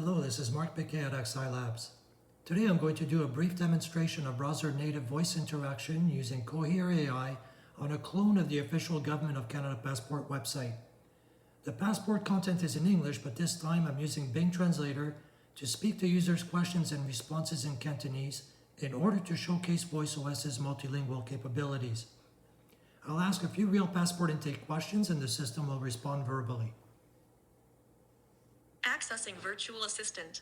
Hello, this is Mark Piquet at XI Labs. Today I'm going to do a brief demonstration of browser native voice interaction using Cohere AI on a clone of the official Government of Canada Passport website. The passport content is in English, but this time I'm using Bing Translator to speak to users' questions and responses in Cantonese in order to showcase VoiceOS's multilingual capabilities. I'll ask a few real passport intake questions and the system will respond verbally. Accessing Virtual Assistant.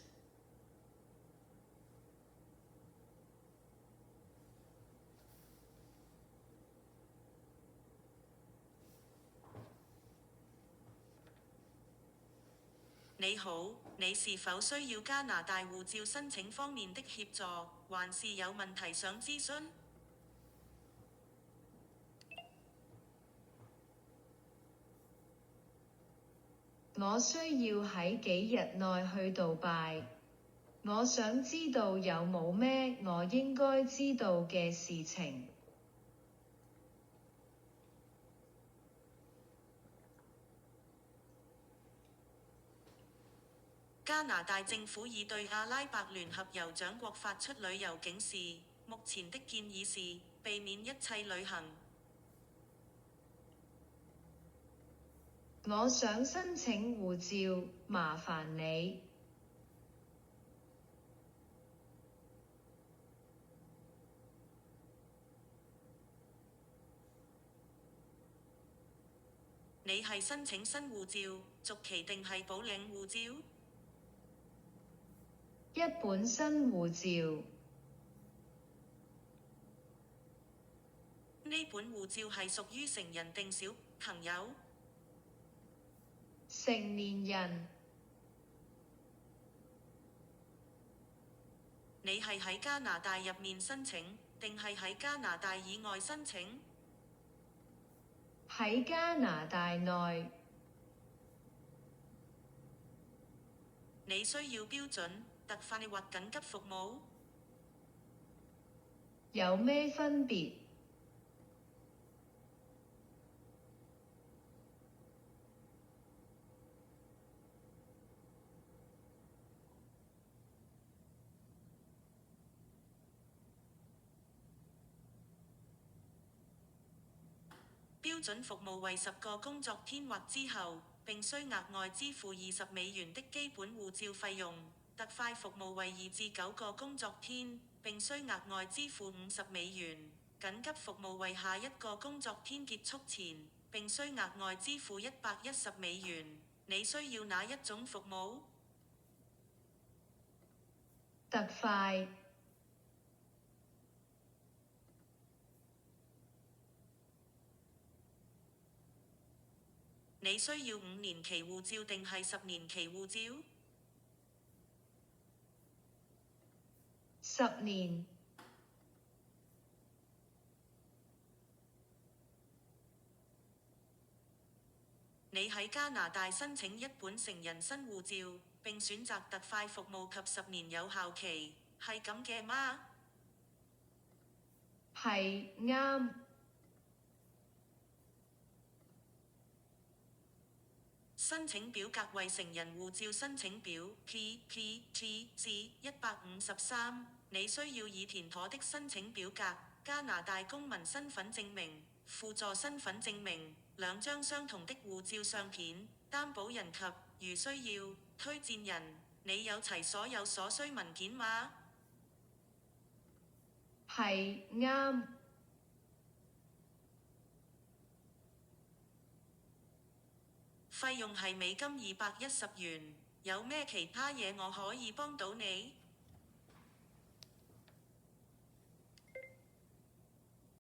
你好，你是否需要加拿大護照申請方面的協助，還是有問題想諮詢？我需要喺幾日內去杜拜，我想知道有冇咩我應該知道嘅事情。加拿大政府已對阿拉伯聯合酋長國發出旅遊警示，目前的建議是避免一切旅行。我想申請護照，麻煩你。你係申請新護照、續期定係補領護照？一本新護照。呢本護照係屬於成人定小朋友？成年人。你係喺加拿大入面申請，定係喺加拿大以外申請？喺加拿大內。你需要標準、特快或緊急服務？有咩分別？標準服務為10個工作天或之後，並需額外支付$20的基本護照費用。特快服務為2至9個工作天，並需額外支付$50。緊急服務為下一個工作天結束前，並需額外支付$110。你需要哪一種服務？特快。你需要5年期護照定係10年期護照？10年。你喺加拿大申請一本成人新護照，並選擇特快服務及10年有效期，係咁嘅嗎？係，啱。申請表格為成人護照申請表 PPT 153，你需要已填妥的申請表格、加拿大公民身份證明、輔助身份證明、2張相同的護照相片、擔保人及，如需要，推薦人。你有齊所有所需文件嗎？係，啱。費用係美金210元，有咩其他嘢我可以幫到你？